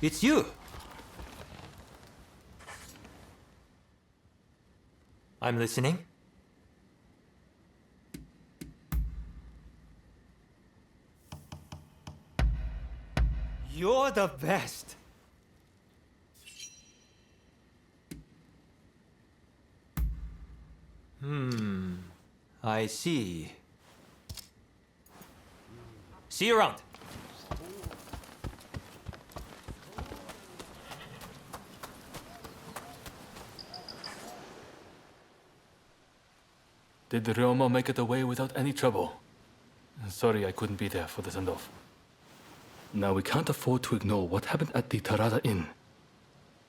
It's you! I'm listening. You're the best! I see. See you around. Did Ryoma make it away without any trouble? Sorry I couldn't be there for the send-off. Now we can't afford to ignore what happened at the Tarada Inn.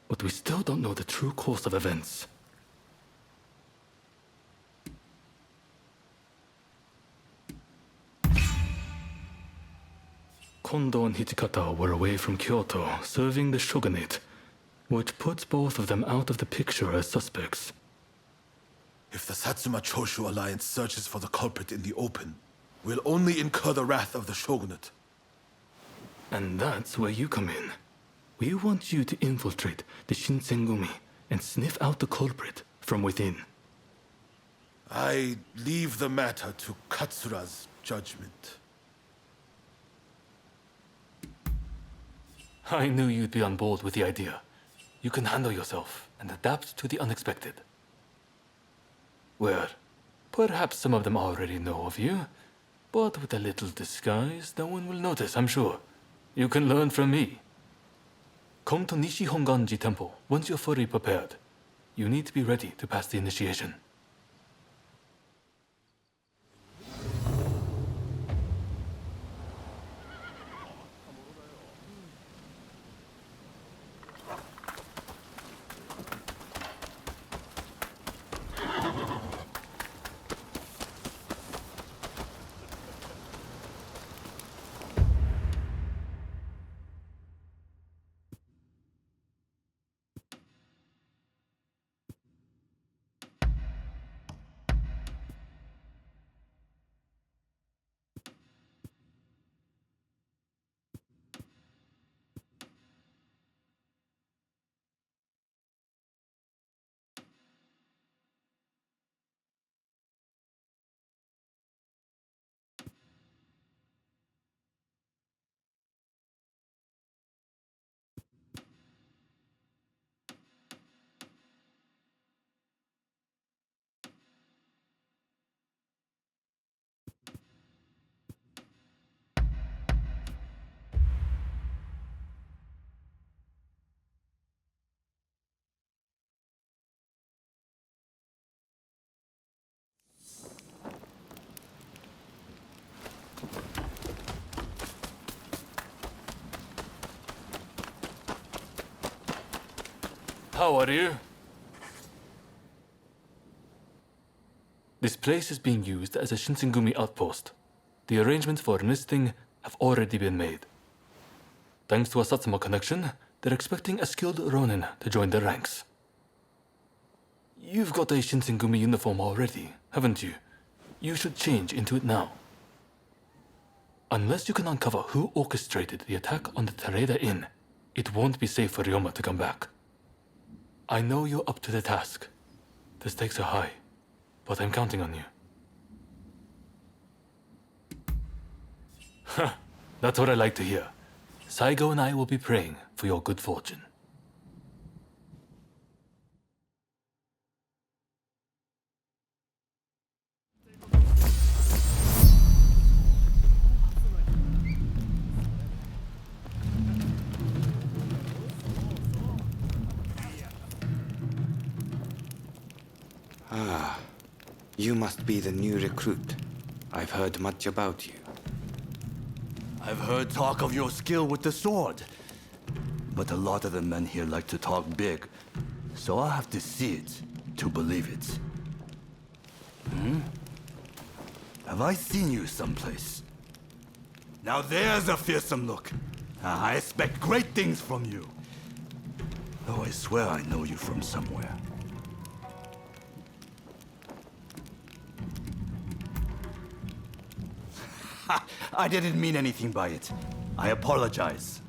But we still don't know the true course of events. Kondo and Hijikata were away from Kyoto, serving the shogunate, which puts both of them out of the picture as suspects. If the Satsuma Choshu alliance searches for the culprit in the open, we'll only incur the wrath of the shogunate. And that's where you come in. We want you to infiltrate the Shinsengumi and sniff out the culprit from within. I leave the matter to Katsura's judgment. I knew you'd be on board with the idea. You can handle yourself and adapt to the unexpected. Well, perhaps some of them already know of you, but with a little disguise, no one will notice, I'm sure. You can learn from me. Come to Nishi Honganji Temple once you're fully prepared. You need to be ready to pass the initiation. How are you? This place is being used as a Shinsengumi outpost. The arrangements for enlisting have already been made. Thanks to a Satsuma connection, they're expecting a skilled Ronin to join their ranks. You've got a Shinsengumi uniform already, haven't you? You should change into it now. Unless you can uncover who orchestrated the attack on the Tareda Inn, it won't be safe for Ryoma to come back. I know you're up to the task. The stakes are high, but I'm counting on you. Huh, that's what I like to hear. Saigo and I will be praying for your good fortune. Ah, you must be the new recruit. I've heard much about you. I've heard talk of your skill with the sword. But a lot of the men here like to talk big, so I'll have to see it to believe it. Have I seen you someplace? Now there's a fearsome look. I expect great things from you. Though I swear I know you from somewhere. I didn't mean anything by it. I apologize.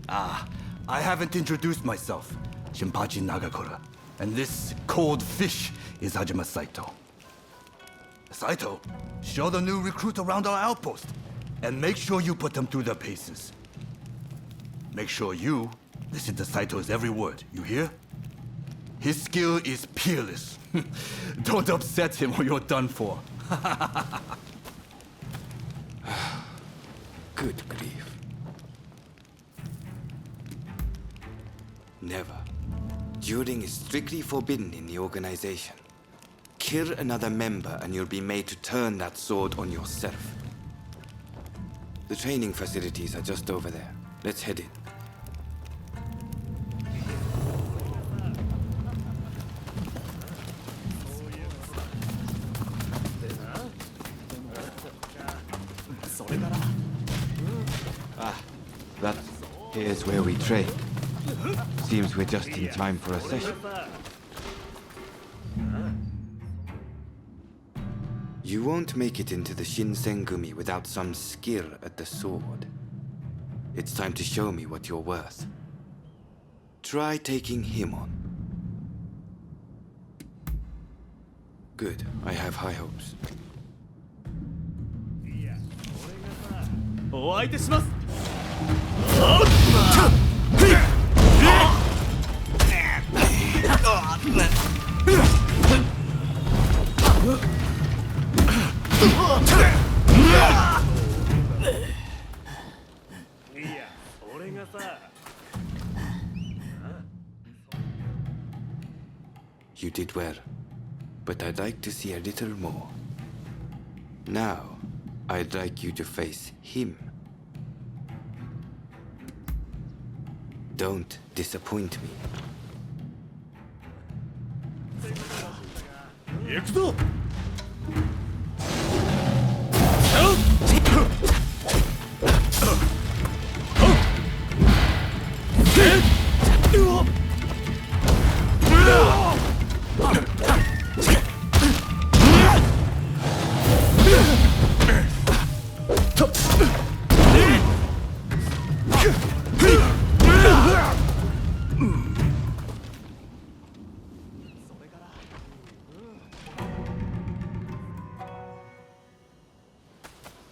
I haven't introduced myself. Shinpachi Nagakura. And this cold fish is Hajime Saito. Saito, show the new recruit around our outpost. And make sure you put them through their paces. Make sure you listen to Saito's every word, you hear? His skill is peerless. Don't upset him or you're done for. Good grief. Never. Dueling is strictly forbidden in the organization. Kill another member and you'll be made to turn that sword on yourself. The training facilities are just over there. Let's head in. That here's where we train. Seems we're just in time for a session. You won't make it into the Shinsengumi without some skill at the sword. It's time to show me what you're worth. Try taking him on. Good, I have high hopes. お相手します。You did well, but I'd like to see a little more. Now, I'd like you to face him. Don't disappoint me. 行くぞ。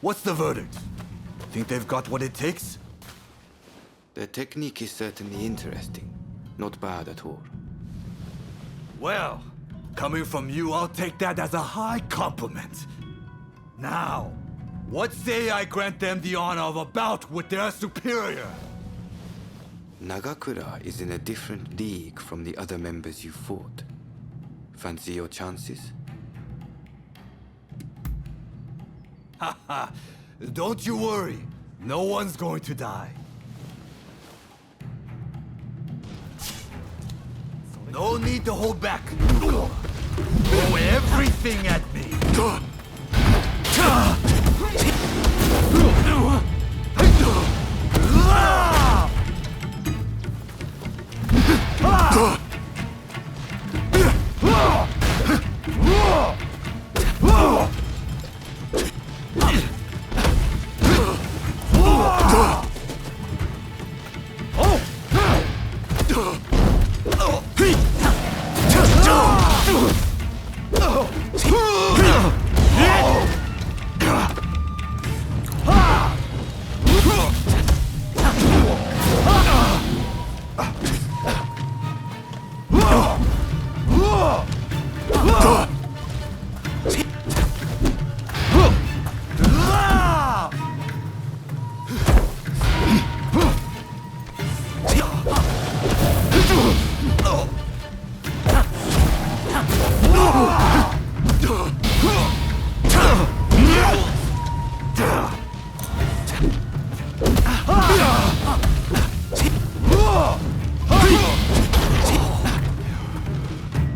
What's the verdict? Think they've got what it takes? The technique is certainly interesting. Not bad at all. Well, coming from you, I'll take that as a high compliment. Now, what say I grant them the honor of a bout with their superior? Nagakura is in a different league from the other members you fought. Fancy your chances? Haha, don't you worry. No one's going to die. No need to hold back. Throw everything at me.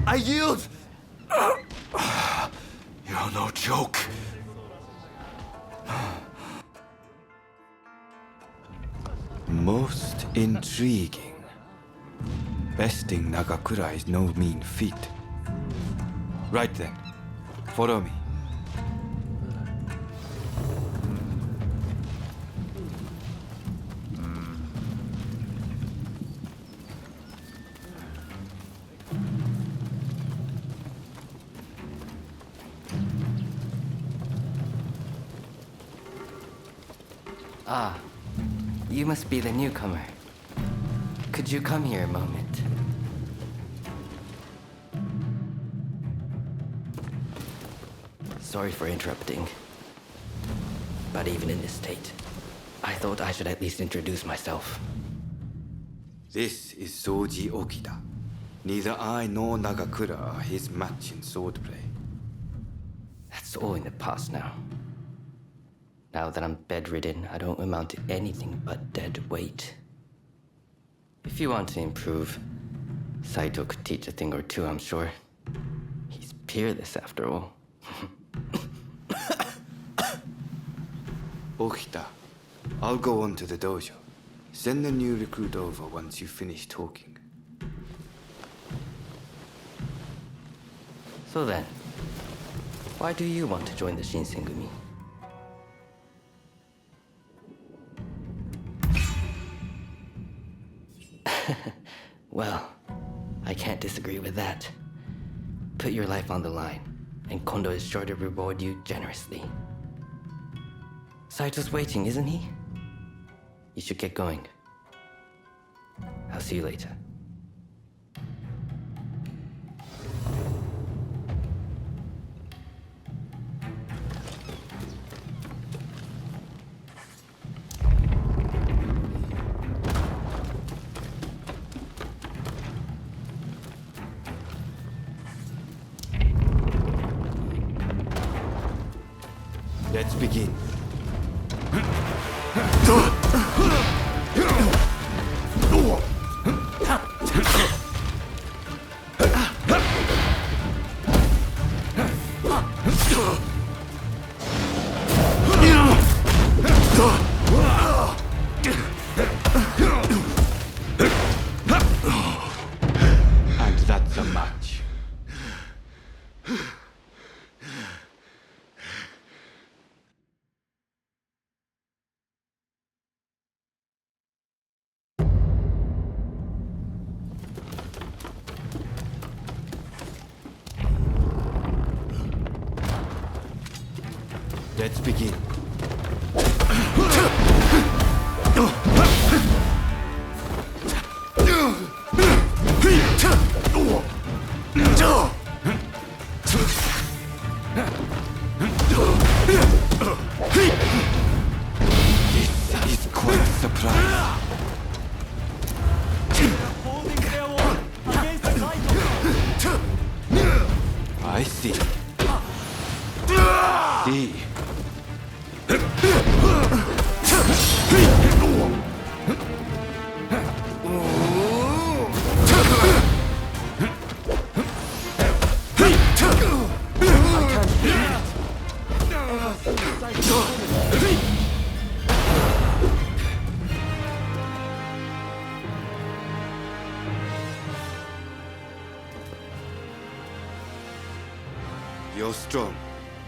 I yield! You're no joke. Most intriguing. Besting Nagakura is no mean feat. Right then, follow me. Ah, you must be the newcomer. Could you come here a moment? Sorry for interrupting. But even in this state, I thought I should at least introduce myself. This is Soji Okida. Neither I nor Nagakura are his match in swordplay. That's all in the past now. Now that I'm bedridden, I don't amount to anything but dead weight. If you want to improve, Saito could teach a thing or two, I'm sure. He's peerless after all. Okida, I'll go on to the dojo. Send the new recruit over once you finish talking. So then, why do you want to join the Shinsengumi? Well, I can't disagree with that. Put your life on the line, and Kondo is sure to reward you generously. Saito's waiting, isn't he? You should get going. I'll see you later. Let's begin. And that's a match. Let's begin. This is quite a surprise. I see. See. You're strong,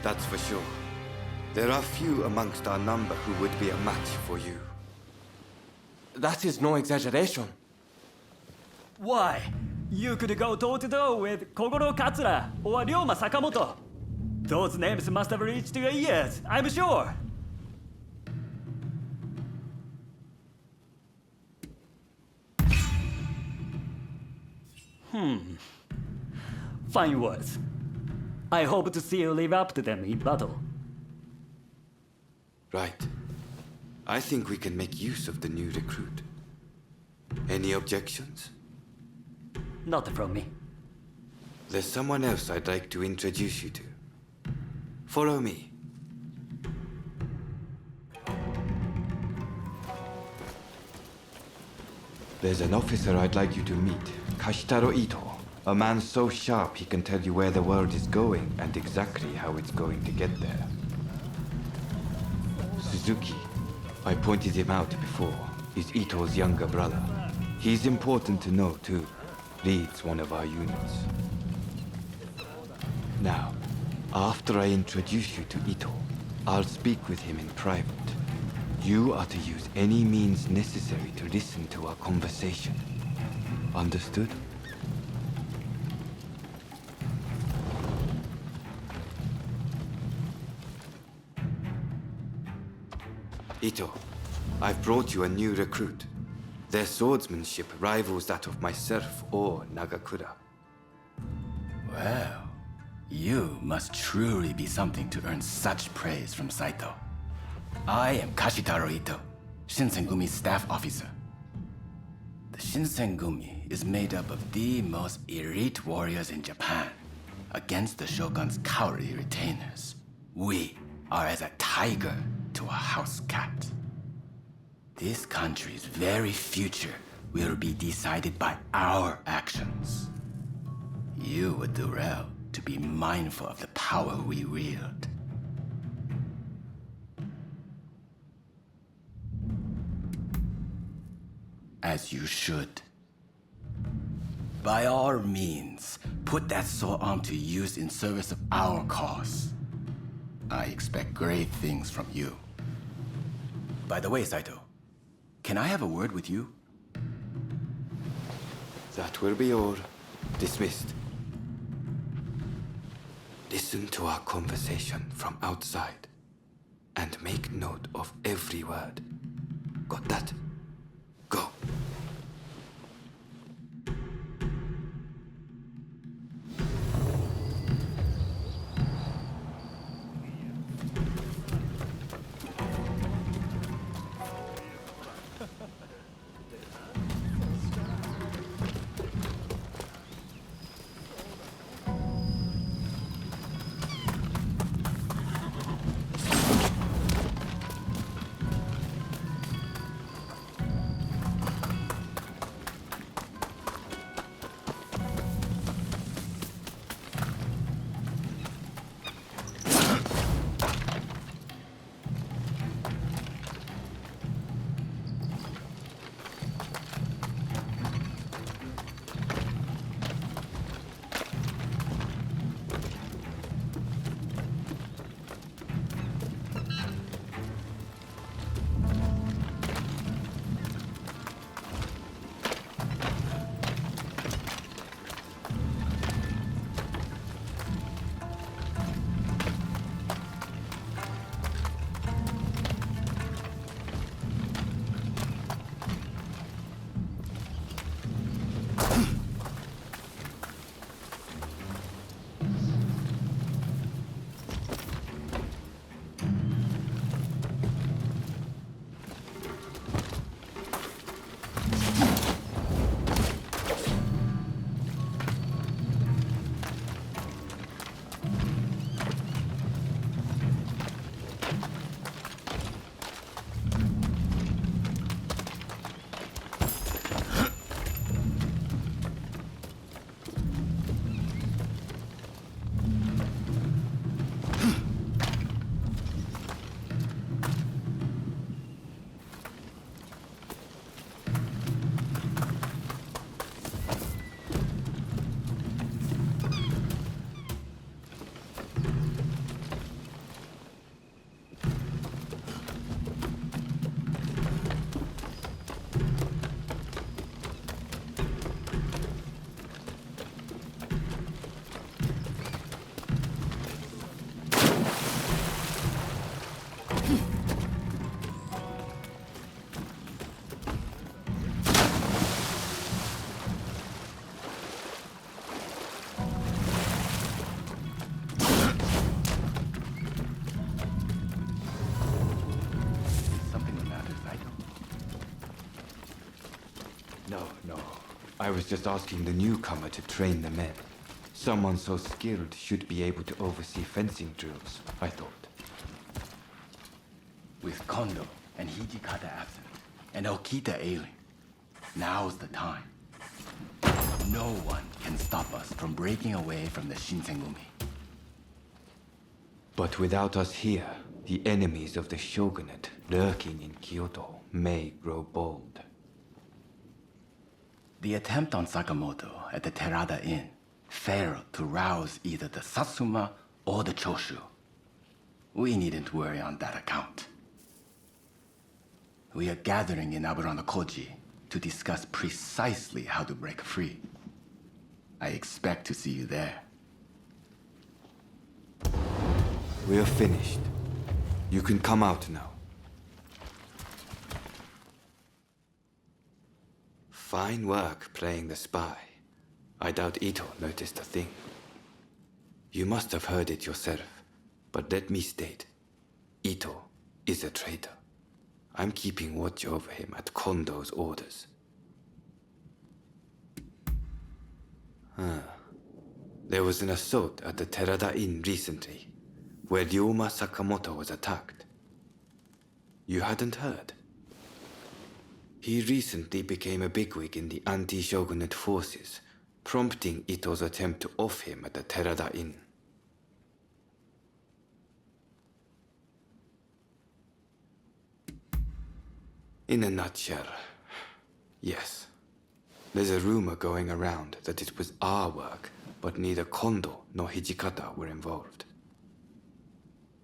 that's for sure. There are few amongst our number who would be a match for you. That is no exaggeration. Why? You could go toe-to-toe with Kogoro Katsura or Ryoma Sakamoto. Those names must have reached your ears, I'm sure. Fine words. I hope to see you live up to them in battle. Right. I think we can make use of the new recruit. Any objections? Not from me. There's someone else I'd like to introduce you to. Follow me. There's an officer I'd like you to meet, Kashitaro Ito. A man so sharp he can tell you where the world is going and exactly how it's going to get there. Suzuki, I pointed him out before, is Ito's younger brother. He's important to know too. Leads one of our units. Now, after I introduce you to Ito, I'll speak with him in private. You are to use any means necessary to listen to our conversation. Understood? Ito, I've brought you a new recruit. Their swordsmanship rivals that of myself or Nagakura. Well, you must truly be something to earn such praise from Saito. I am Kashitaro Ito, Shinsengumi's staff officer. The Shinsengumi is made up of the most elite warriors in Japan against the Shogun's cowardly retainers. We are as a tiger to a house cat. This country's very future will be decided by our actions. You would do well to be mindful of the power we wield. As you should. By all means, put that sword on to use in service of our cause. I expect great things from you. By the way, Saito, can I have a word with you? That will be all. Dismissed. Listen to our conversation from outside and make note of every word. Got that? Go. No. I was just asking the newcomer to train the men. Someone so skilled should be able to oversee fencing drills, I thought. With Kondo and Hijikata absent, and Okita ailing, now's the time. No one can stop us from breaking away from the Shinsengumi. But without us here, the enemies of the shogunate lurking in Kyoto may grow bold. The attempt on Sakamoto at the Terada Inn failed to rouse either the Satsuma or the Choshu. We needn't worry on that account. We are gathering in Aburano-Koji to discuss precisely how to break free. I expect to see you there. We're finished. You can come out now. Fine work playing the spy. I doubt Ito noticed a thing. You must have heard it yourself, but let me state, Ito is a traitor. I'm keeping watch over him at Kondo's orders. There was an assault at the Terada Inn recently, where Ryoma Sakamoto was attacked. You hadn't heard? He recently became a bigwig in the anti-shogunate forces, prompting Ito's attempt to off him at the Terada Inn. In a nutshell, yes. There's a rumor going around that it was our work, but neither Kondo nor Hijikata were involved.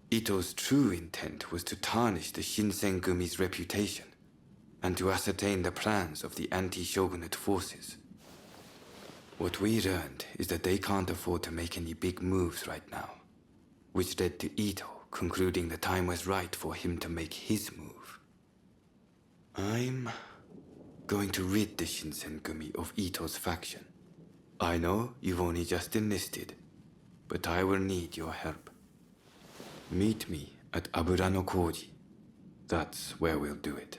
Ito's true intent was to tarnish the Shinsengumi's reputation, and to ascertain the plans of the anti-shogunate forces. What we learned is that they can't afford to make any big moves right now, which led to Ito concluding the time was right for him to make his move. I'm going to rid the Shinsengumi of Ito's faction. I know you've only just enlisted, but I will need your help. Meet me at Abura no Koji. That's where we'll do it.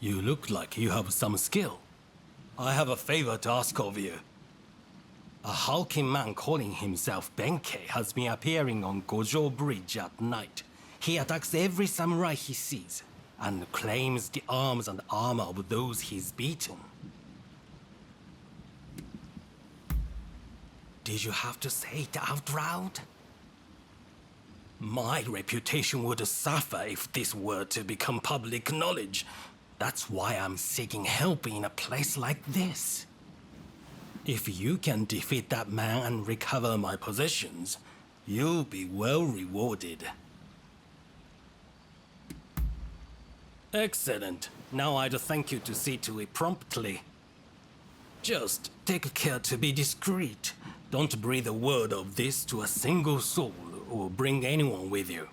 You look like you have some skill. I have a favor to ask of you. A hulking man calling himself Benkei has been appearing on Gojo Bridge at night. He attacks every samurai he sees, and claims the arms and armor of those he's beaten. Did you have to say it out loud? My reputation would suffer if this were to become public knowledge. That's why I'm seeking help in a place like this. If you can defeat that man and recover my possessions, you'll be well rewarded. Excellent. Now I'd thank you to see to it promptly. Just take care to be discreet. Don't breathe a word of this to a single soul or bring anyone with you.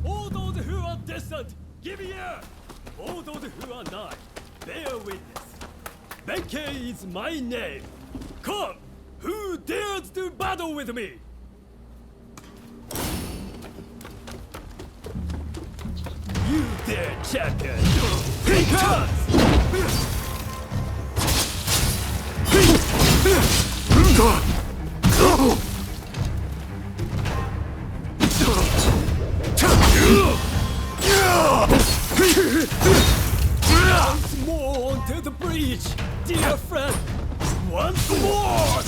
All those who are distant, give ear! All those who are nigh, bear witness. Benkei is my name. Come, who dares to battle with me? You dare, champion! He comes! Once more onto the breach, dear friend! Once more!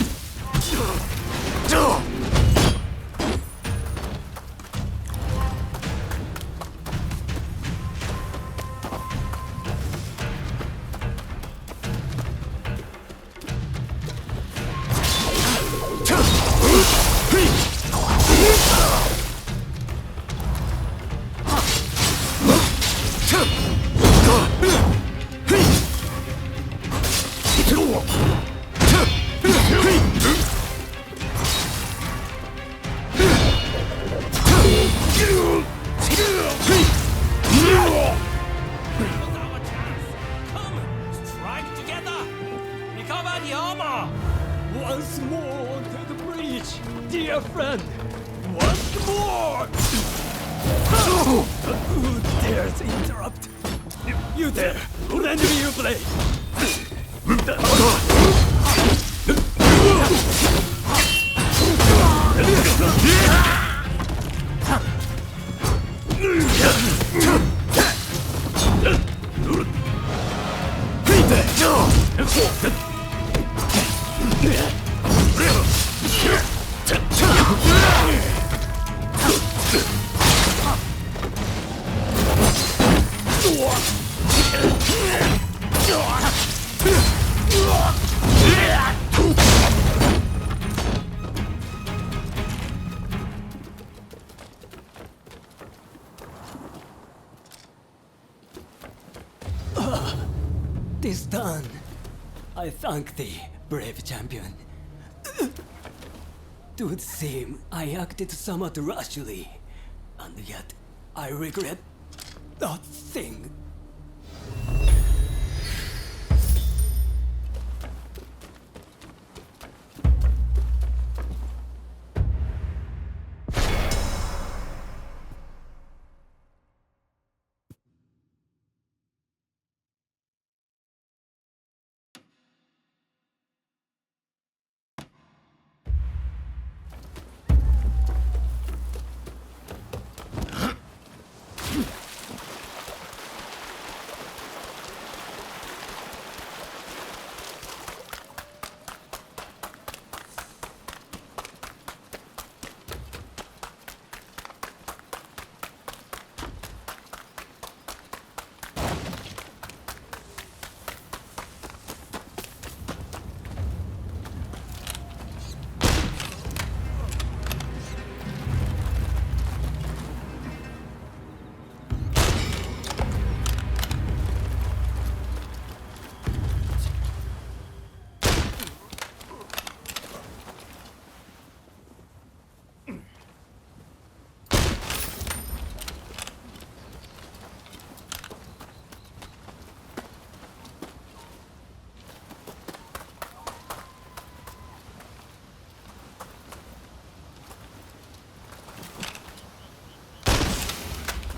Once more onto the breach, dear friend! Once more! Who dares interrupt? You there! Lend me your blade! This done, I thank thee, brave champion. It would seem I acted somewhat rashly, and yet I regret nothing.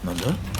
뭔데?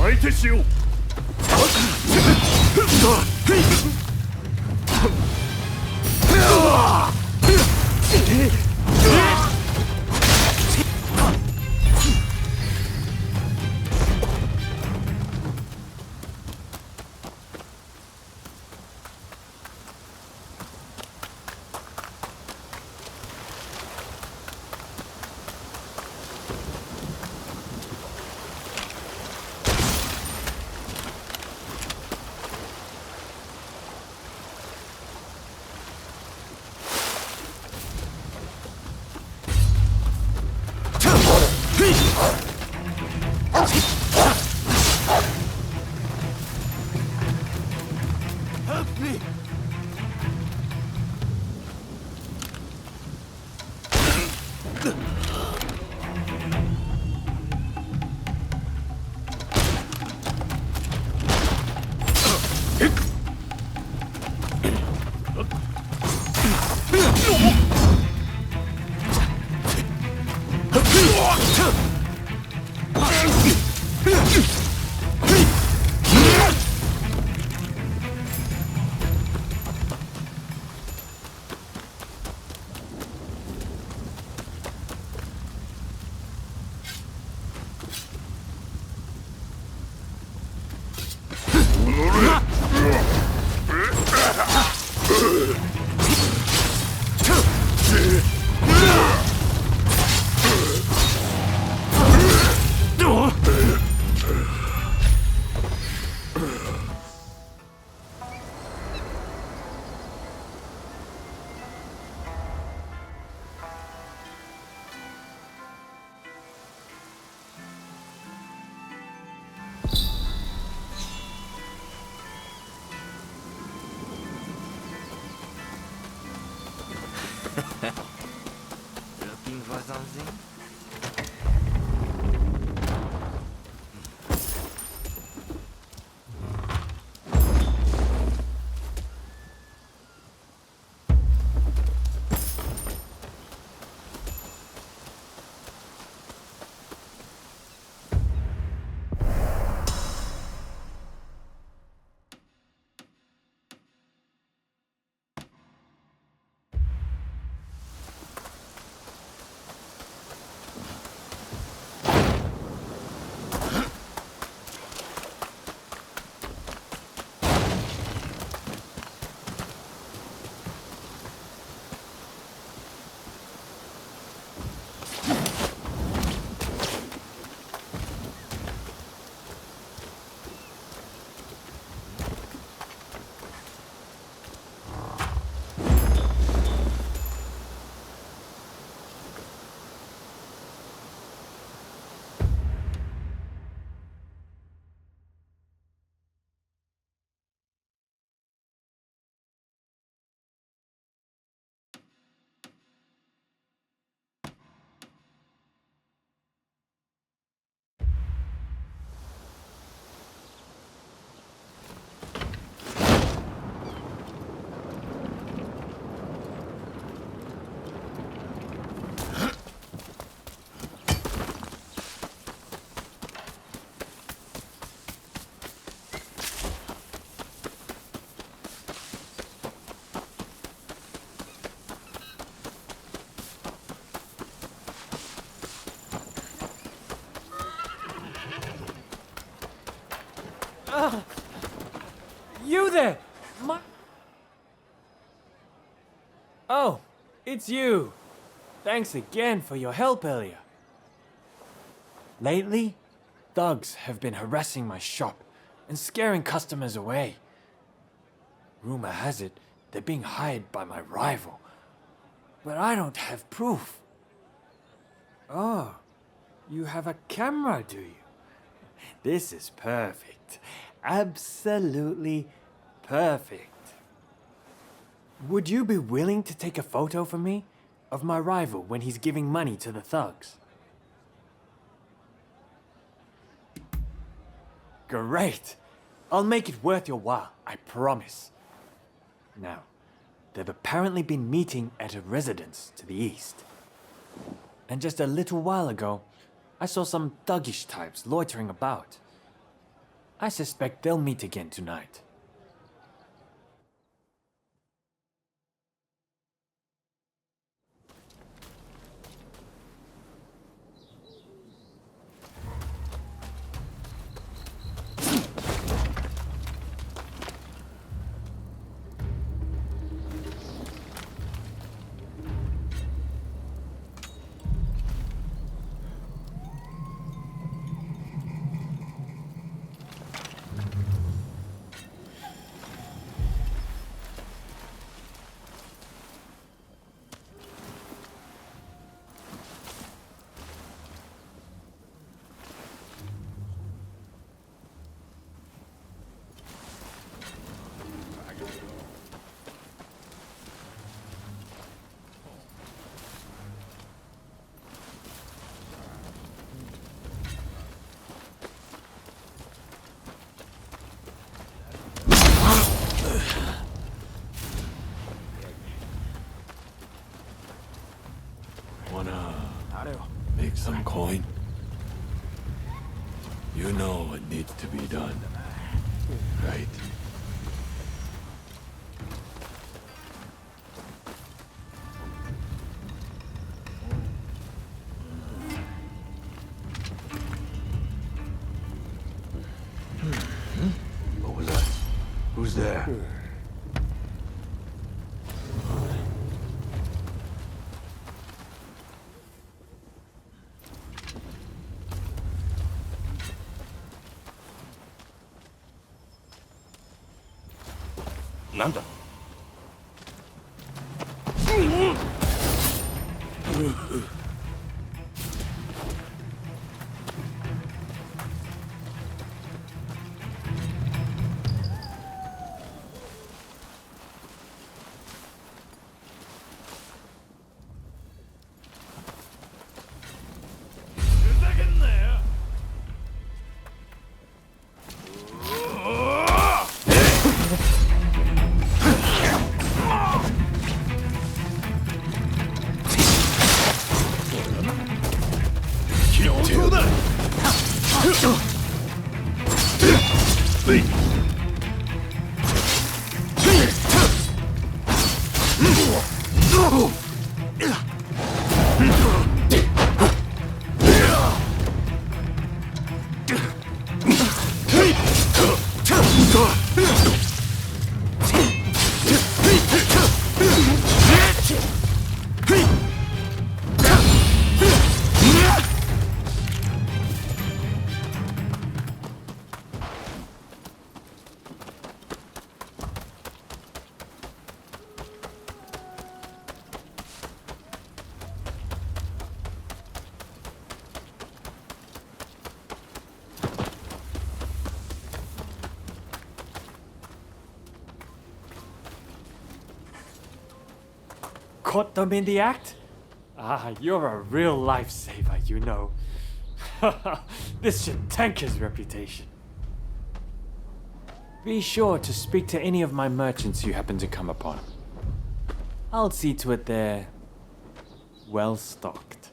相手しよう。You there! Oh, it's you. Thanks again for your help earlier. Lately, thugs have been harassing my shop and scaring customers away. Rumor has it they're being hired by my rival, but I don't have proof. Oh, you have a camera, do you? This is perfect. Absolutely perfect. Would you be willing to take a photo for me of my rival when he's giving money to the thugs? Great! I'll make it worth your while, I promise. Now, they've apparently been meeting at a residence to the east. And just a little while ago, I saw some thuggish types loitering about. I suspect they'll meet again tonight. Make some coin? You know what needs to be done, right? What was that? Who's there? Nanda. Caught them in the act? Ah, you're a real lifesaver, you know. This should tank his reputation. Be sure to speak to any of my merchants you happen to come upon. I'll see to it they're well stocked.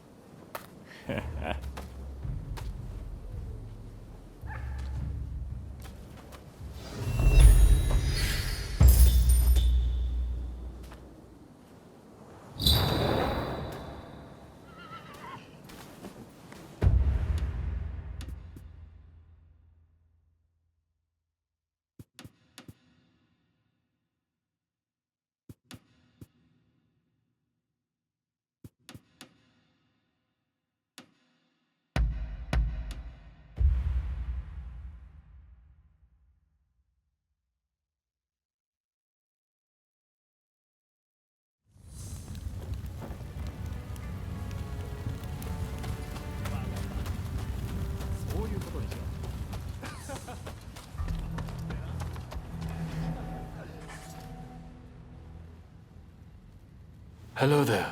Hello there.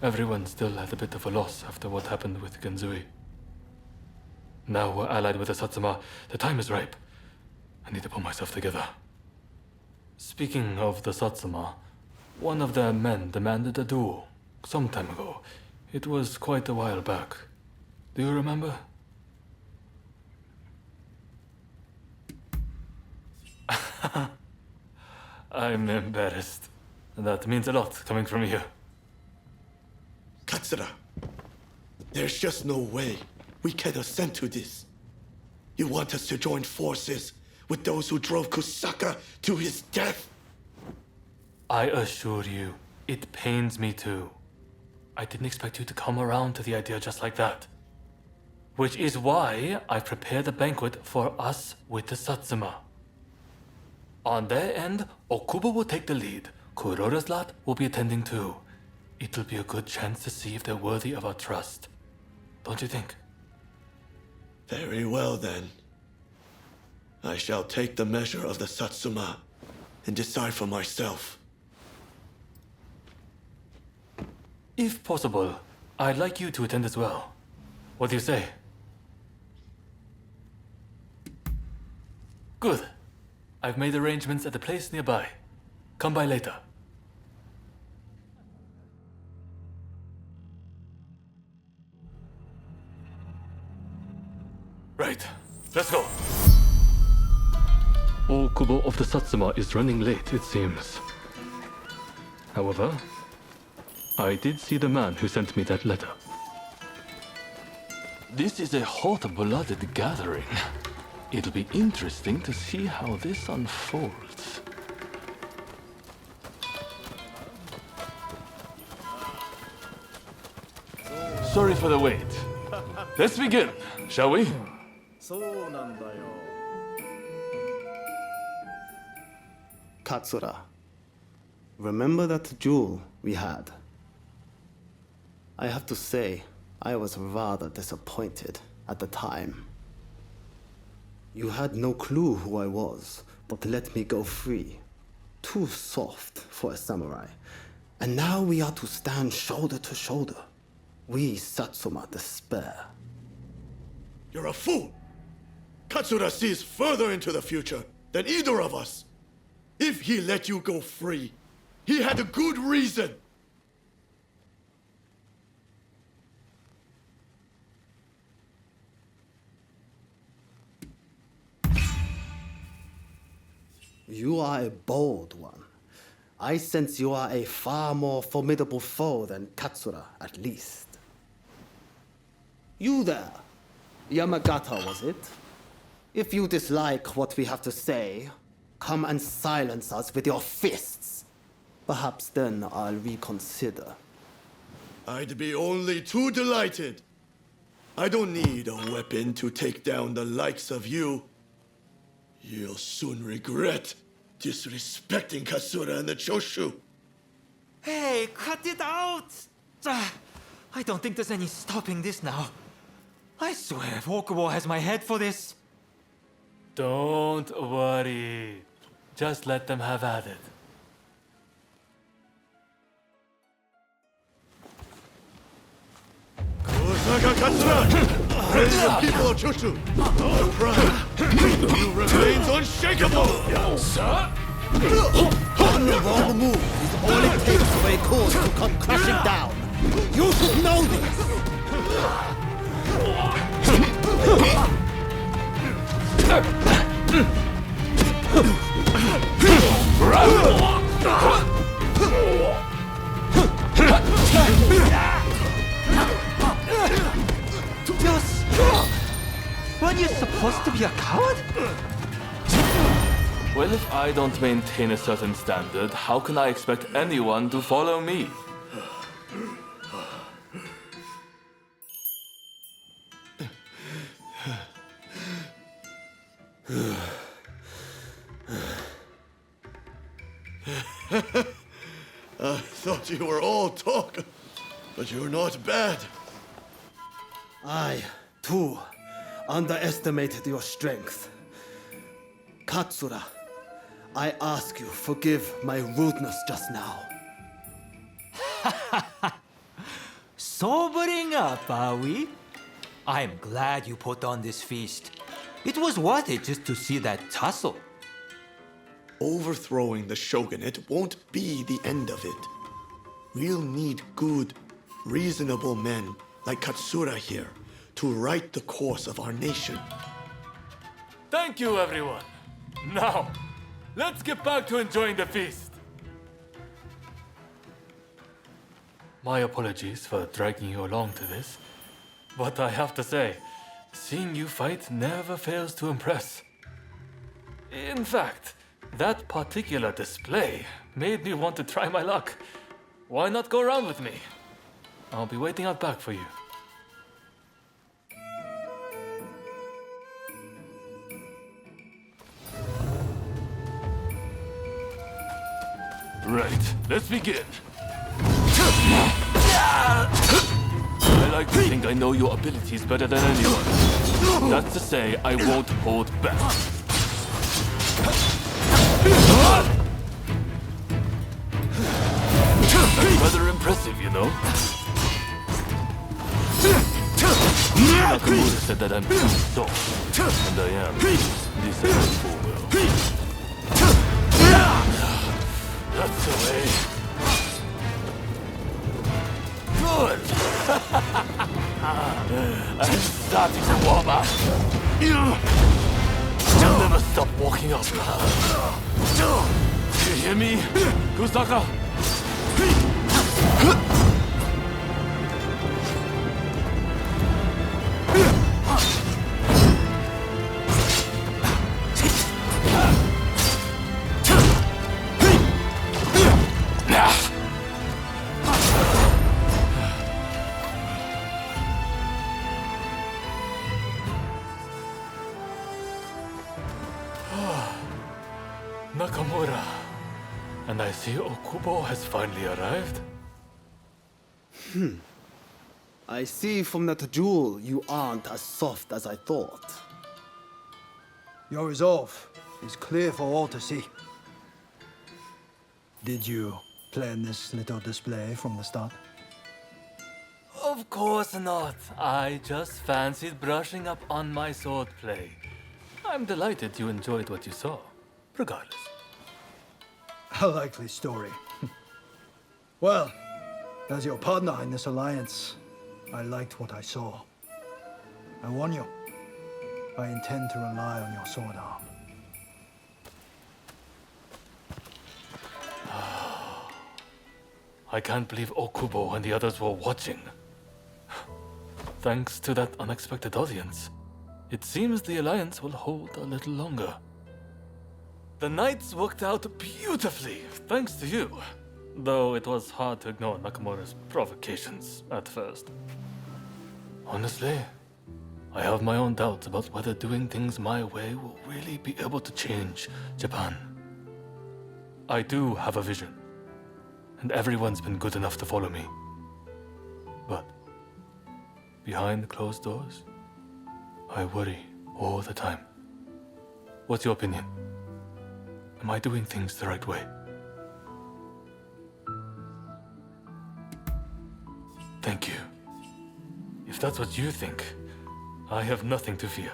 Everyone's still at a bit of a loss after what happened with Genzui. Now we're allied with the Satsuma. The time is ripe. I need to pull myself together. Speaking of the Satsuma, one of their men demanded a duel some time ago. It was quite a while back. Do you remember? I'm embarrassed. That means a lot coming from you. Katsura, there's just no way we can assent to this. You want us to join forces with those who drove Kusaka to his death? I assure you, it pains me too. I didn't expect you to come around to the idea just like that. Which is why I prepared a banquet for us with the Satsuma. On their end, Okubo will take the lead. Kuroda's lot will be attending too. It'll be a good chance to see if they're worthy of our trust. Don't you think? Very well then. I shall take the measure of the Satsuma and decide for myself. If possible, I'd like you to attend as well. What do you say? Good. I've made arrangements at a place nearby. Come by later. Right, let's go. Okubo of the Satsuma is running late, it seems. However, I did see the man who sent me that letter. This is a hot-blooded gathering. It'll be interesting to see how this unfolds. Sorry for the wait. Let's begin, shall we? Katsura, remember that duel we had? I have to say, I was rather disappointed at the time. You had no clue who I was, but let me go free. Too soft for a samurai. And now we are to stand shoulder to shoulder. We Satsuma despair. You're a fool! Katsura sees further into the future than either of us. If he let you go free, he had a good reason. You are a bold one. I sense you are a far more formidable foe than Katsura, at least. You there, Yamagata, was it? If you dislike what we have to say, come and silence us with your fists. Perhaps then I'll reconsider. I'd be only too delighted. I don't need a weapon to take down the likes of you. You'll soon regret disrespecting Katsura and the Choshu. Hey, cut it out! I don't think there's any stopping this now. I swear if Okubo has my head for this... Don't worry. Just let them have at it. Kusaka Katsura! Praise the people of Choshu! Our pride! You remains unshakable! Sir? One wrong move is all it takes for a cause to come crashing down. You should know this! Weren't you supposed to be a coward? Well, if I don't maintain a certain standard, how can I expect anyone to follow me? I thought you were all talk, but you're not bad. I, too, underestimated your strength. Katsura, I ask you, forgive my rudeness just now. Sobering up, are we? I'm glad you put on this feast. It was worth it just to see that tussle. Overthrowing the shogunate won't be the end of it. We'll need good, reasonable men like Katsura here to right the course of our nation. Thank you, everyone. Now, let's get back to enjoying the feast. My apologies for dragging you along to this, but I have to say, seeing you fight never fails to impress. In fact, that particular display made me want to try my luck. Why not go around with me? I'll be waiting out back for you. Right, let's begin. I like to think I know your abilities better than anyone. That's to say, I won't hold back. That's rather impressive, you know? Nakamura said that I'm too soft, and I am. This is full well. That's the way. Good! I'm starting to warm up. I'll never stop walking up. You hear me, Kusaka? Nakamura. And I see Okubo has finally arrived. I see from that jewel you aren't as soft as I thought. Your resolve is clear for all to see. Did you plan this little display from the start? Of course not. I just fancied brushing up on my swordplay. I'm delighted you enjoyed what you saw, regardless. A likely story. Well, as your partner in this alliance, I liked what I saw. I warn you, I intend to rely on your sword arm. I can't believe Okubo and the others were watching. Thanks to that unexpected audience, it seems the alliance will hold a little longer. The nights worked out beautifully, thanks to you. Though it was hard to ignore Nakamura's provocations at first. Honestly, I have my own doubts about whether doing things my way will really be able to change Japan. I do have a vision, and everyone's been good enough to follow me. But behind closed doors, I worry all the time. What's your opinion? Am I doing things the right way? Thank you. If that's what you think, I have nothing to fear.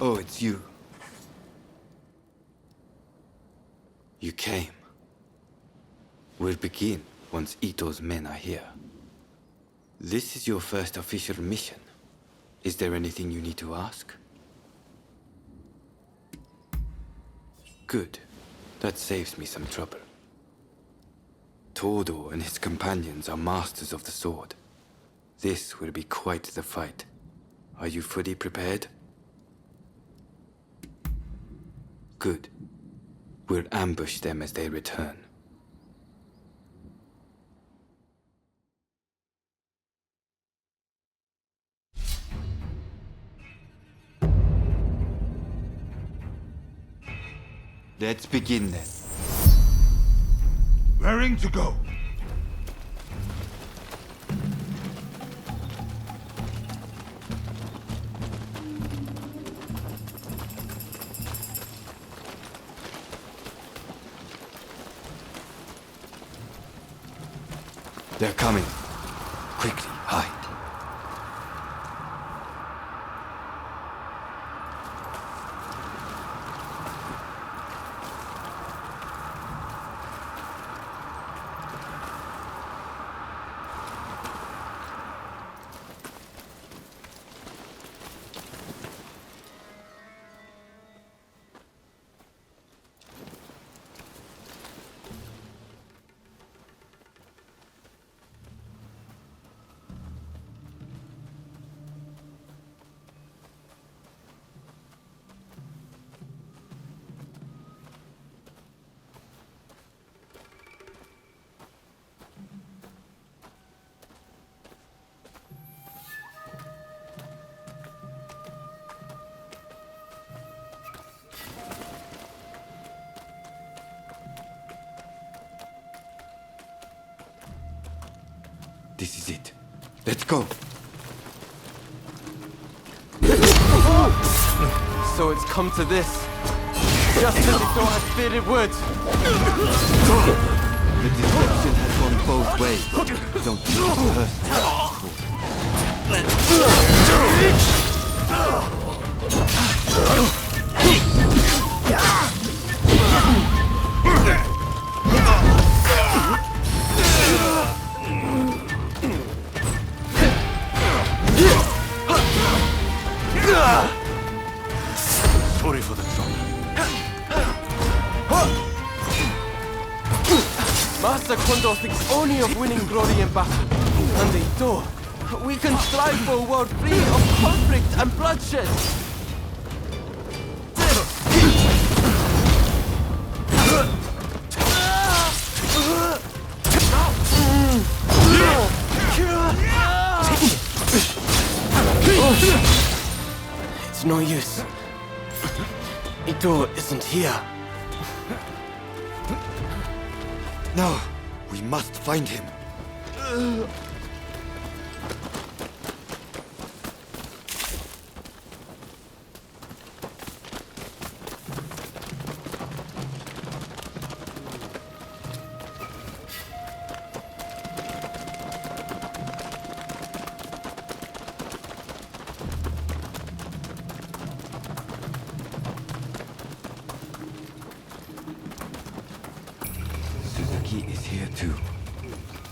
Oh, it's you. You came. We'll begin once Ito's men are here. This is your first official mission. Is there anything you need to ask? Good. That saves me some trouble. Todo and his companions are masters of the sword. This will be quite the fight. Are you fully prepared? Good. We'll ambush them as they return. Let's begin then. Raring to go. They're coming. Quickly, hide. This is it. Let's go. So it's come to this. Just as Ito had feared it would. The deception has gone both ways. Don't take it personally. Sorry for the trouble. Master Kondo thinks only of winning glory in battle. And Ito, we can strive for a world free of conflict and bloodshed. It's no use. Ito isn't here. No, we must find him. Is here too.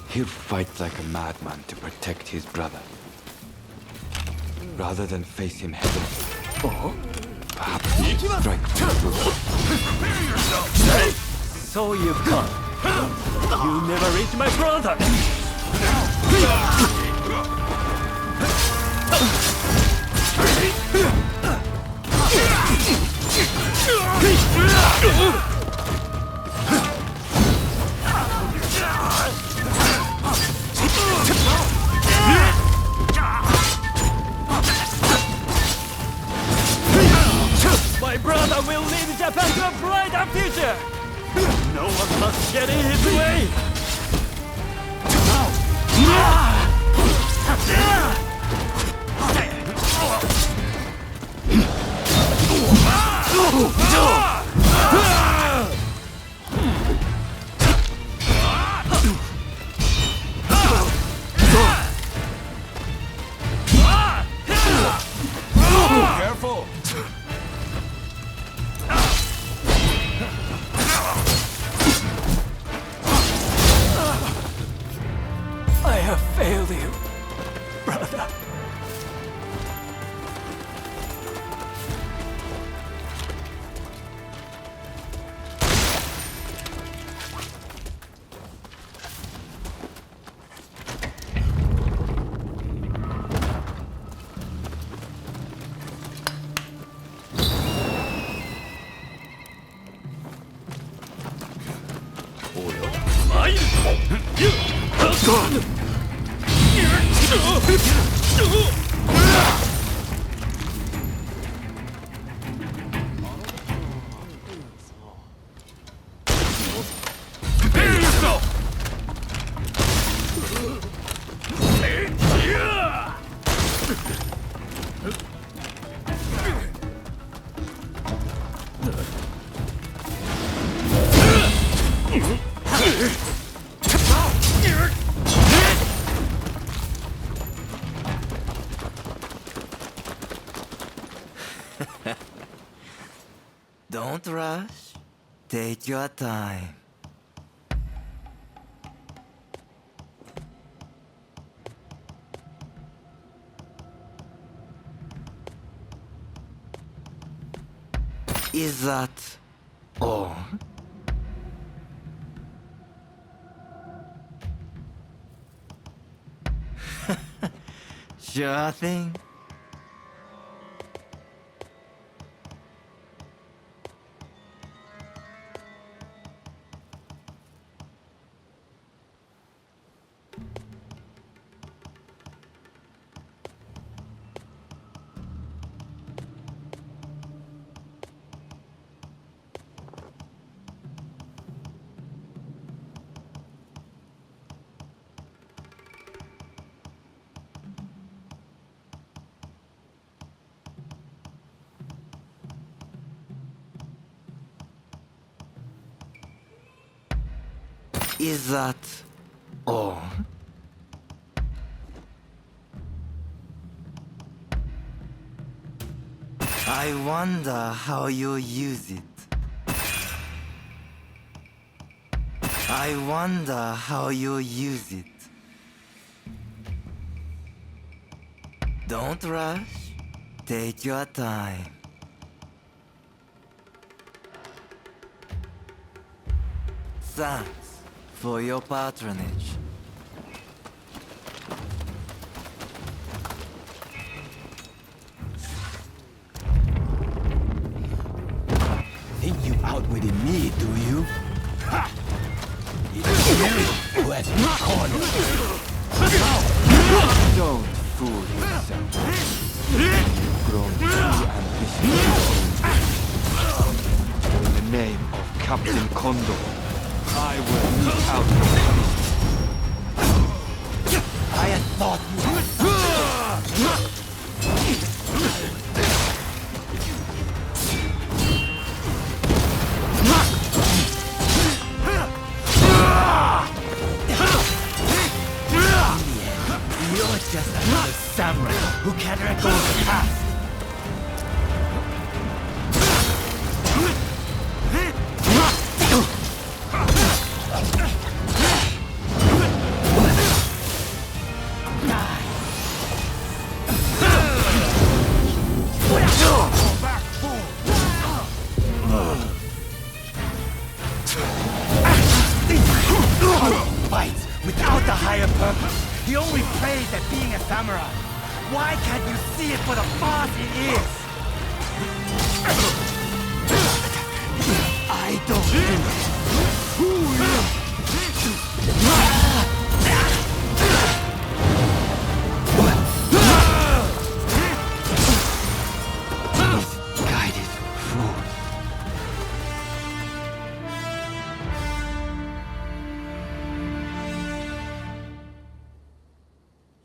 He'll fight like a madman to protect his brother. Rather than face him head-on, perhaps he should strike through. So you come. You never reach my brother. My brother will lead Japan to a brighter future! No one must get in his way! Careful! have failed you, brother. Don't rush. Take your time. Is that all? Sure thing. Is that all? I wonder how you use it. I wonder how you use it. Don't rush. Take your time. Thanks for your patronage. Think you outwitted me, do you? Ha! It's you who has me cornered. Don't fool yourself. You've grown too ambitious. In the name of Captain Kondo, I will mete out your punishment. I had thought you had You're just another samurai who can't let go of the past. Fights without a higher purpose. He only prays at being a samurai. Why can't you see it for the farce it is? I don't know who you... Misguided fools.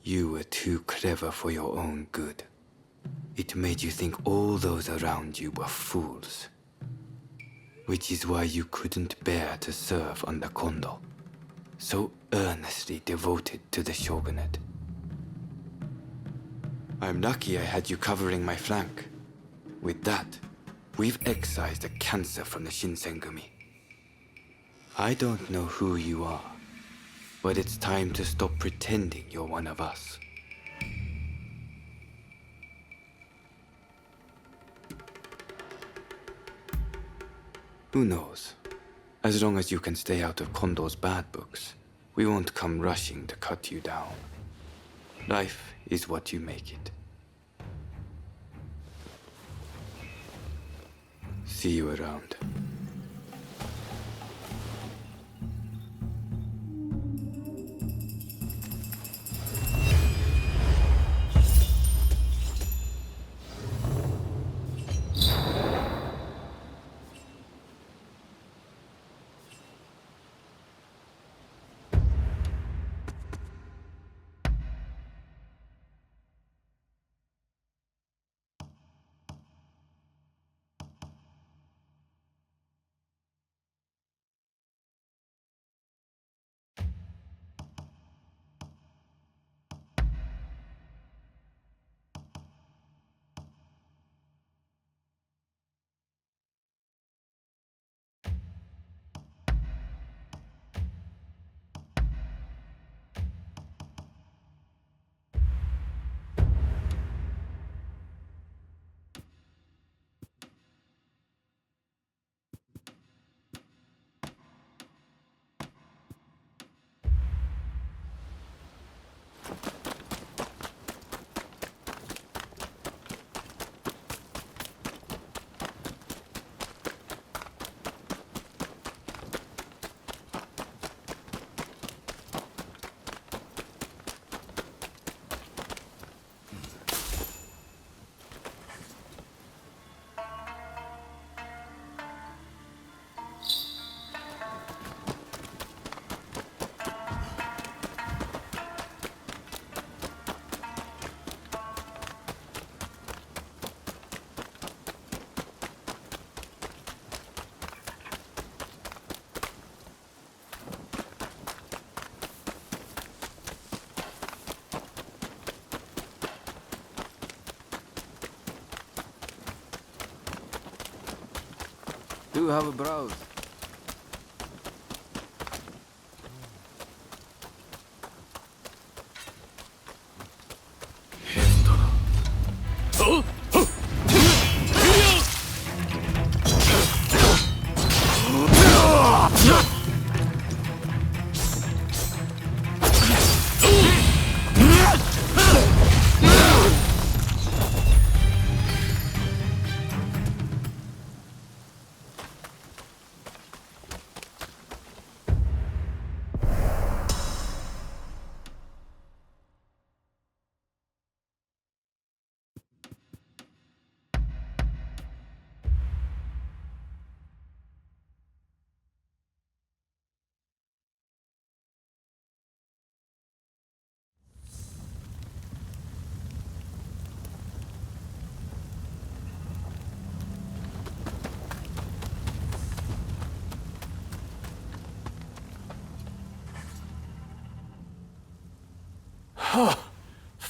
You were too clever for your own good. It made you think all those around you were fools. Which is why you couldn't bear to serve under Kondo, so earnestly devoted to the shogunate. I'm lucky I had you covering my flank. With that, we've excised a cancer from the Shinsengumi. I don't know who you are, But it's time to stop pretending you're one of us. Who knows? As long as you can stay out of Kondo's bad books, we won't come rushing to cut you down. Life is what you make it. See you around. Do have a browse.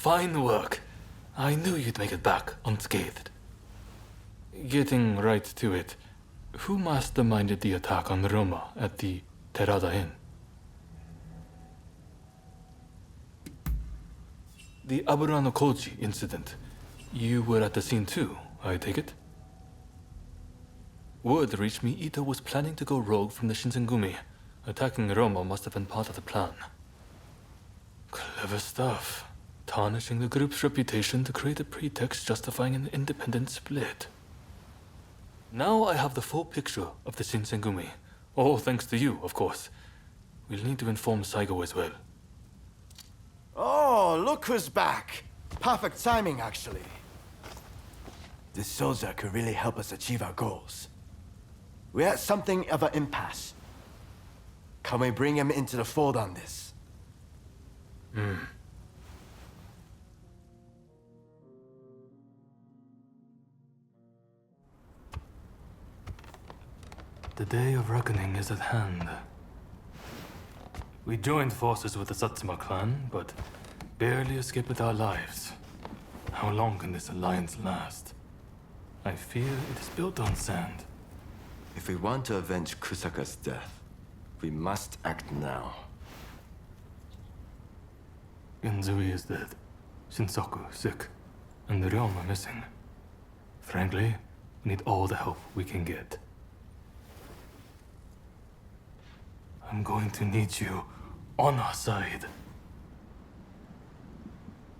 Fine work. I knew you'd make it back unscathed. Getting right to it, who masterminded the attack on Roma at the Terada Inn? The Aburano Koji incident. You were at the scene too, I take it? Word reached me Ito was planning to go rogue from the Shinsengumi. Attacking Roma must have been part of the plan. Clever stuff. Tarnishing the group's reputation to create a pretext justifying an independent split. Now I have the full picture of the Shinsengumi. All thanks to you, of course. We'll need to inform Saigo as well. Oh, look who's back. Perfect timing, actually. This soldier could really help us achieve our goals. We're at something of an impasse. Can we bring him into the fold on this? The day of reckoning is at hand. We joined forces with the Satsuma clan, but barely escaped with our lives. How long can this alliance last? I fear it is built on sand. If we want to avenge Kusaka's death, we must act now. Genzui is dead, Shinsaku sick, and the realm are missing. Frankly, we need all the help we can get. I'm going to need you on our side.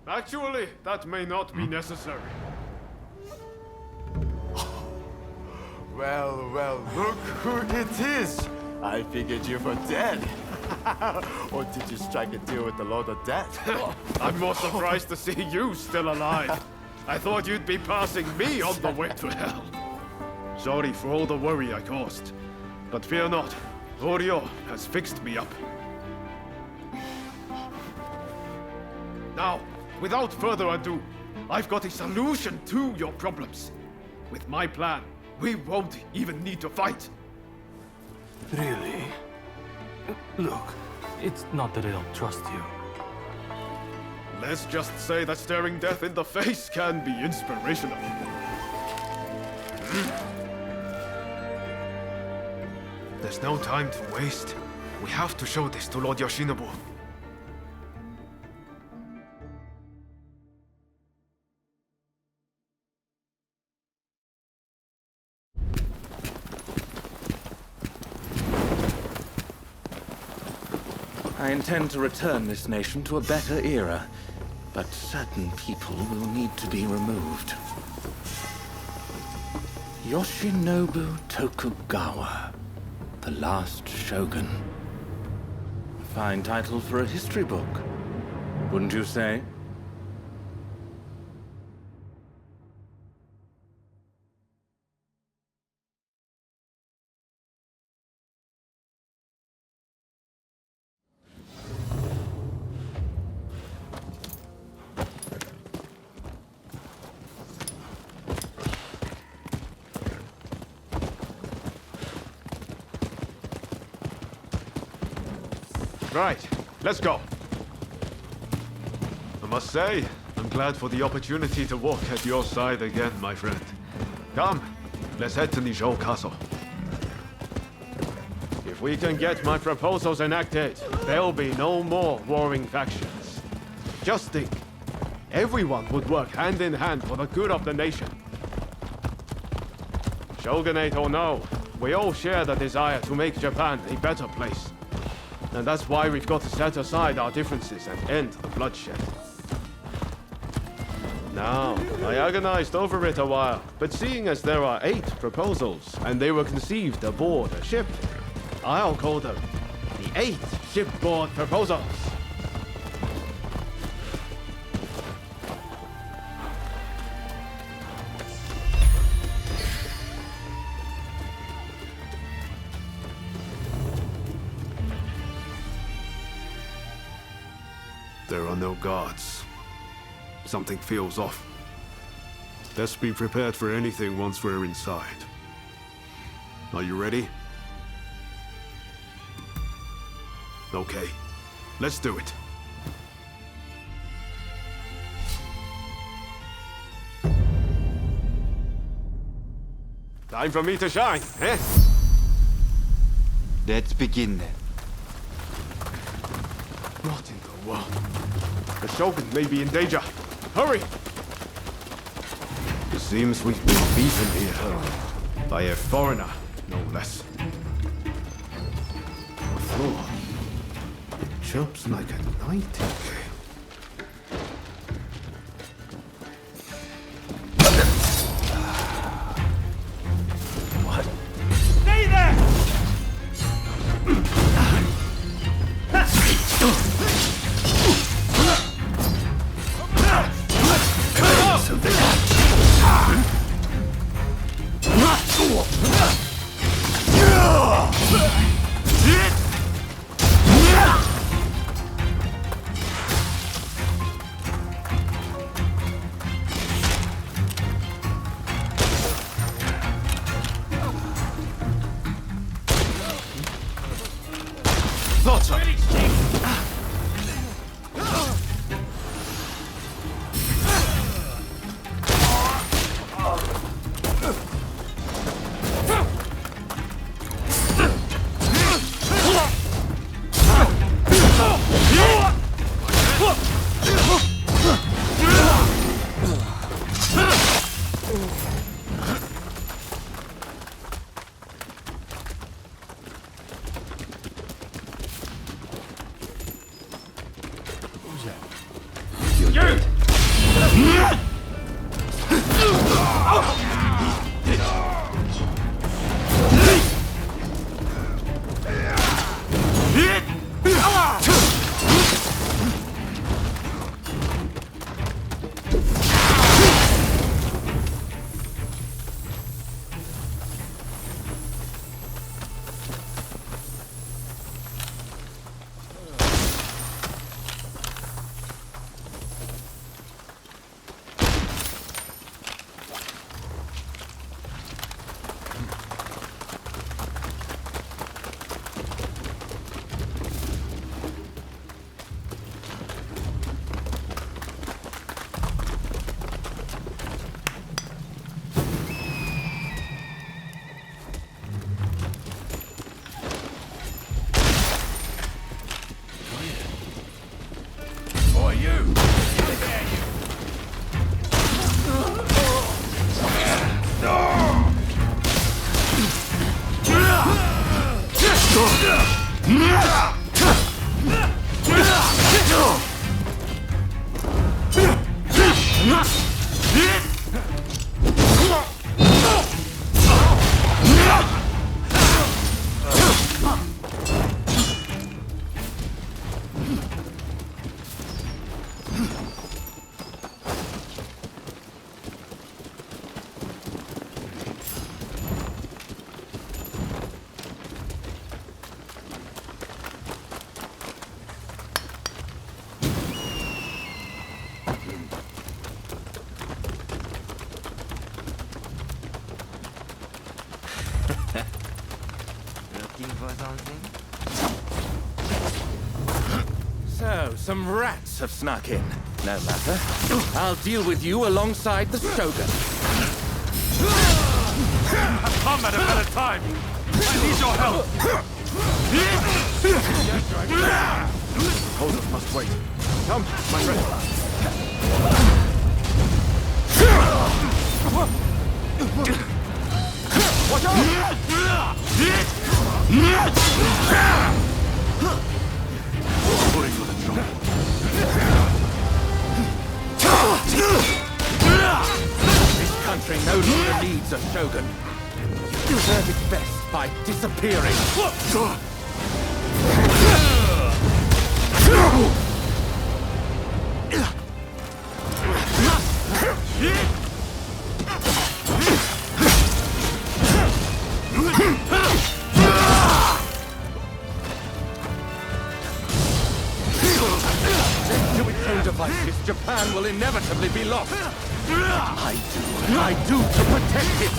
Actually, that may not be necessary. Well, well, look who it is! I figured you were dead. Or did you strike a deal with the Lord of Death? I'm more surprised to see you still alive. I thought you'd be passing me on the way to hell. Sorry for all the worry I caused. But fear not, Oryo has fixed me up. Now, without further ado, I've got a solution to your problems. With my plan, we won't even need to fight. Really? Look, it's not that I don't trust you. Let's just say that staring death in the face can be inspirational. There's no time to waste. We have to show this to Lord Yoshinobu. I intend to return this nation to a better era, but certain people will need to be removed. Yoshinobu Tokugawa, the last shogun. A fine title for a history book, wouldn't you say? Right, let's go. I must say, I'm glad for the opportunity to walk at your side again, my friend. Come, let's head to Nijou Castle. If we can get my proposals enacted, there'll be no more warring factions. Just think, everyone would work hand in hand for the good of the nation. Shogunate or no, we all share the desire to make Japan a better place. And that's why we've got to set aside our differences and end the bloodshed. Now, I agonized over it a while, but seeing as there are 8 proposals, and they were conceived aboard a ship, I'll call them the 8 shipboard proposals. There are no guards. Something feels off. Let's be prepared for anything once we're inside. Are you ready? Okay, let's do it. Time for me to shine, eh? Let's begin then. What in the world? The Shogun may be in danger. Hurry! It seems we've been beaten here. By a foreigner, no less. The floor chirps like a nightingale. What? Stay there! So, some rats have snuck in. No matter. I'll deal with you alongside the Shogun. I've come at a better time. I need your help. Hold up, must wait. Come, my friend. Watch out! Pulling for the trouble. This country no longer needs a Shogun. You deserve it best by disappearing. Japan will inevitably be lost. I do to protect it.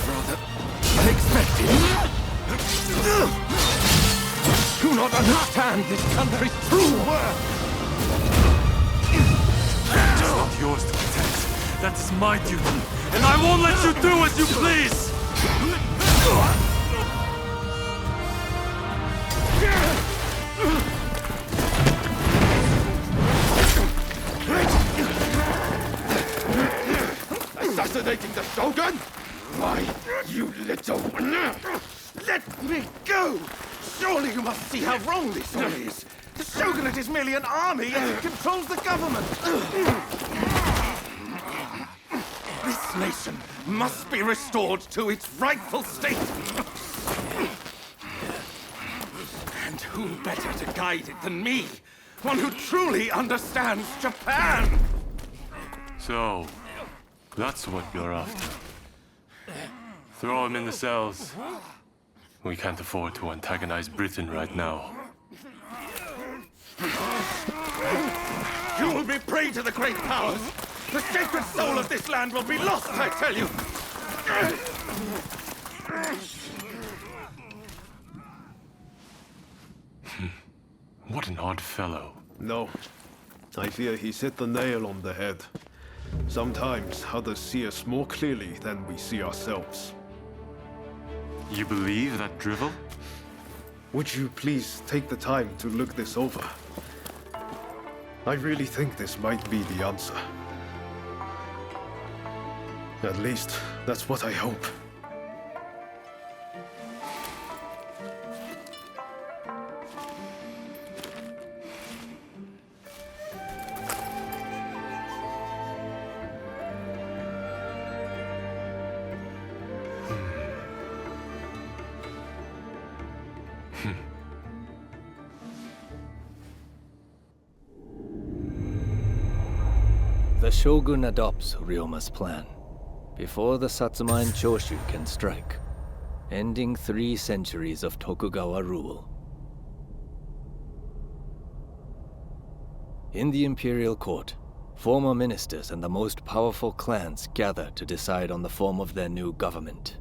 Rather unexpected. Do not understand this country's true worth. It's not yours to protect. That is my duty, and I won't let you do as you please. Assassinating the Shogun? Why, you little... Let me go! Surely you must see how wrong this all is. The Shogunate is merely an army, yet it controls the government. This nation must be restored to its rightful state. And who better to guide it than me? One who truly understands Japan! So, that's what you're after. Throw him in the cells. We can't afford to antagonize Britain right now. You will be prey to the great powers! The sacred soul of this land will be lost, I tell you! What an odd fellow. No. I fear he's hit the nail on the head. Sometimes others see us more clearly than we see ourselves. You believe that drivel? would you please take the time to look this over? I really think this might be the answer. At least, that's what I hope. The Shogun adopts Ryoma's plan before the Satsuma and Choshu can strike, ending 3 centuries of Tokugawa rule. In the imperial court, former ministers and the most powerful clans gather to decide on the form of their new government.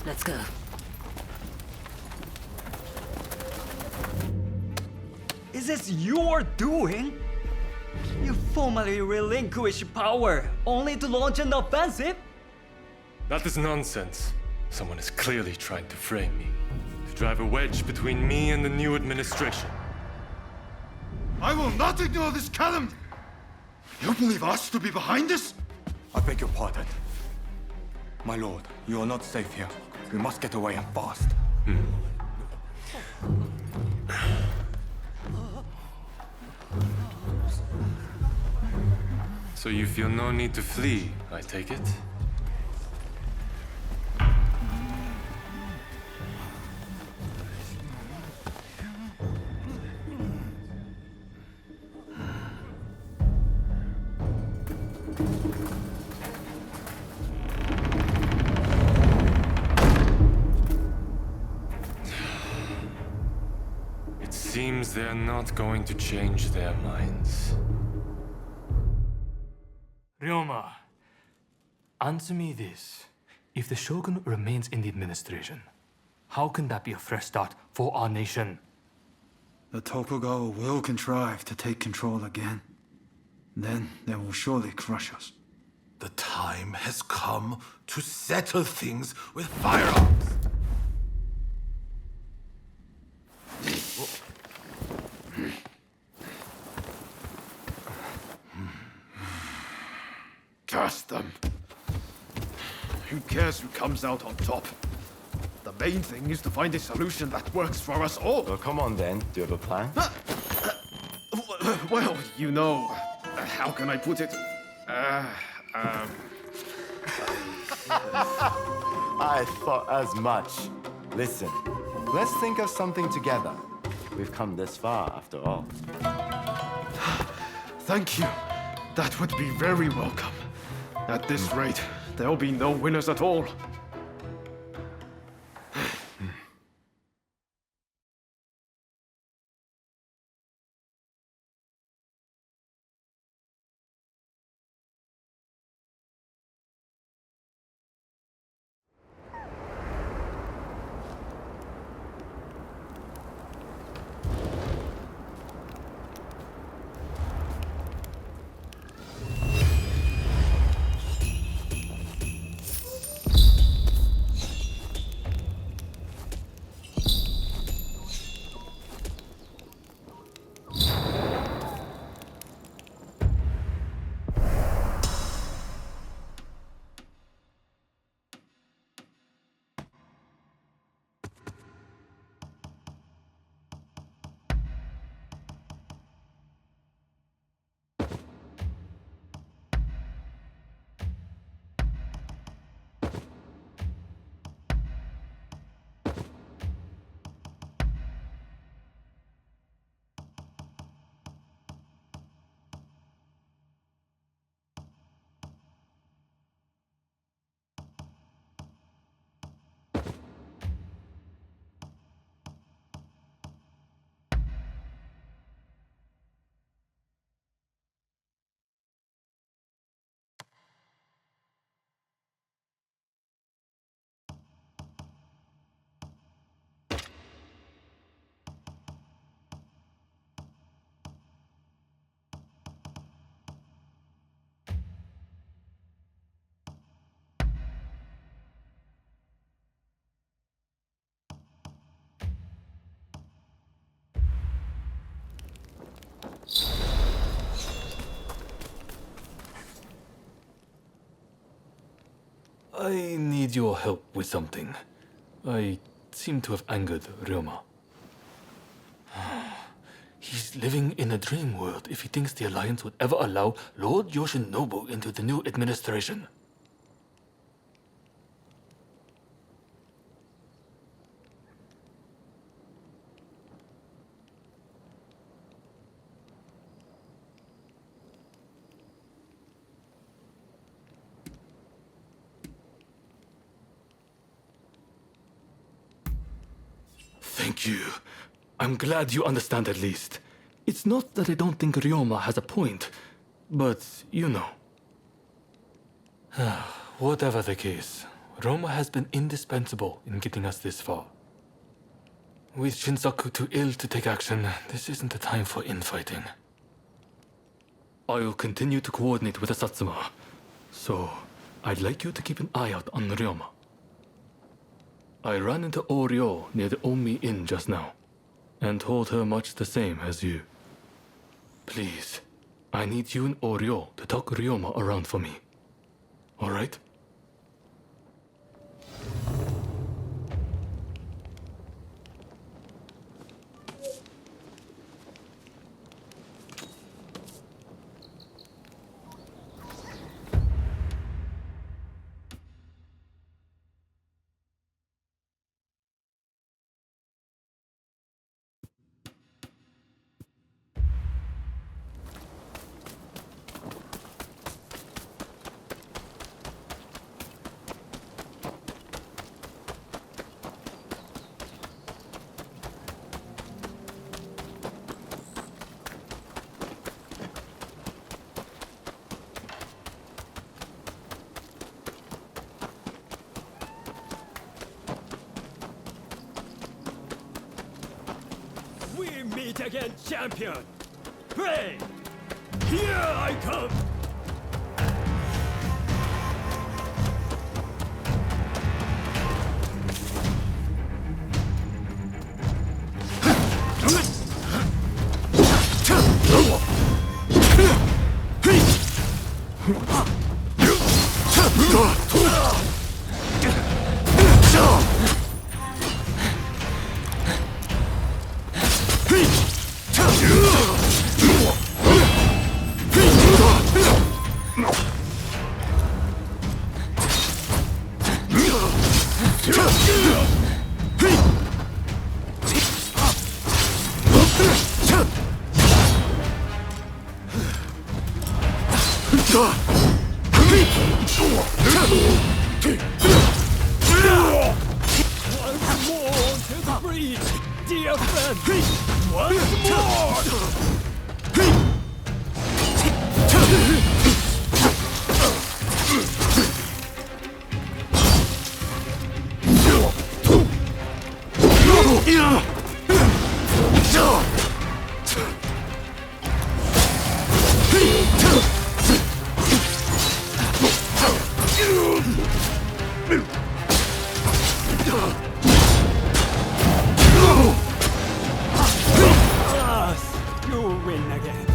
Let's go. Is this your doing? You formally relinquish power, only to launch an offensive? That is nonsense. Someone is clearly trying to frame me, to drive a wedge between me and the new administration. I will not ignore this calumny! You believe us to be behind this? I beg your pardon. My lord, you are not safe here. We must get away and fast. So you feel no need to flee, I take it? Seems they're not going to change their minds. Ryoma, answer me this. If the Shogun remains in the administration, how can that be a fresh start for our nation? The Tokugawa will contrive to take control again. Then they will surely crush us. The time has come to settle things with firearms. Curse them. Who cares who comes out on top? The main thing is to find a solution that works for us all. Well, come on then. Do you have a plan? Well, you know, how can I put it? I thought as much. Listen, let's think of something together. We've come this far, after all. Thank you. That would be very welcome. At this rate, there'll be no winners at all. need your help with something. I seem to have angered Ryoma. He's living in a dream world if he thinks the Alliance would ever allow Lord Yoshinobu into the new administration. Thank you. I'm glad you understand at least. It's not that I don't think Ryoma has a point, but you know. Whatever the case, Ryoma has been indispensable in getting us this far. With Shinsaku too ill to take action, this isn't the time for infighting. I will continue to coordinate with the Satsuma, so I'd like you to keep an eye out on Ryoma. I ran into Oryo near the Omi Inn just now, and told her much the same as you. Please, I need you and Oryo to talk Ryoma around for me. All right? Meet again, champion! Pray! Here I come! Once more to the breach, dear friend! Once more! Alas, you win again.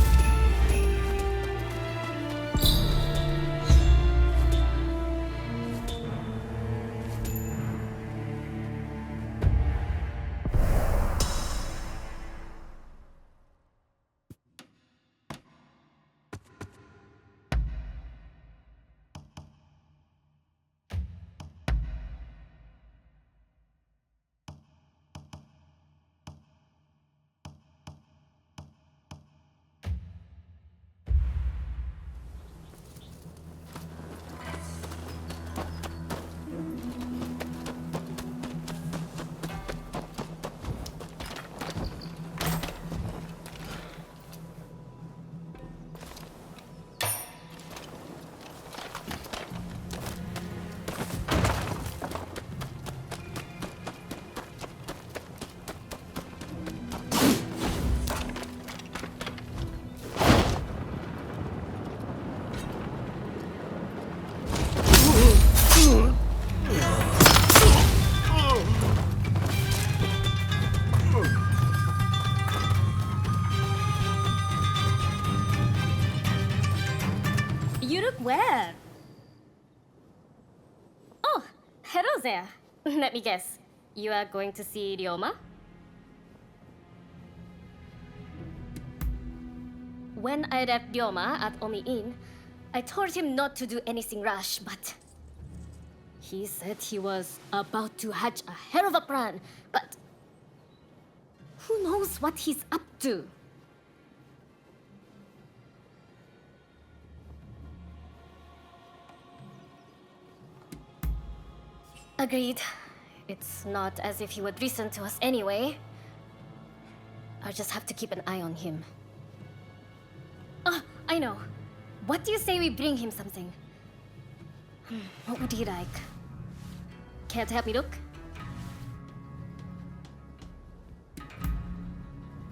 there. Let me guess. You are going to see Ryoma? When I left Ryoma at Omi Inn, I told him not to do anything rash, but he said he was about to hatch a hell of a plan, but who knows what he's up to? Agreed. It's not as if he would listen to us anyway. I'll just have to keep an eye on him. Ah, I know. What do you say we bring him something? What would he like? Care to help me look?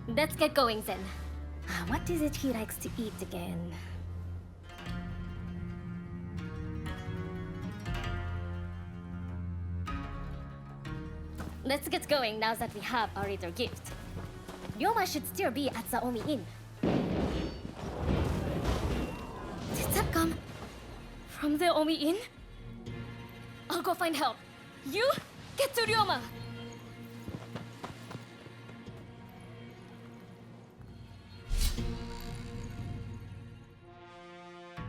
Let's get going then. What is it he likes to eat again? Let's get going now that we have our little gift. Ryoma should still be at the Omi Inn. Did that come from the Omi Inn? I'll go find help. You get to Ryoma!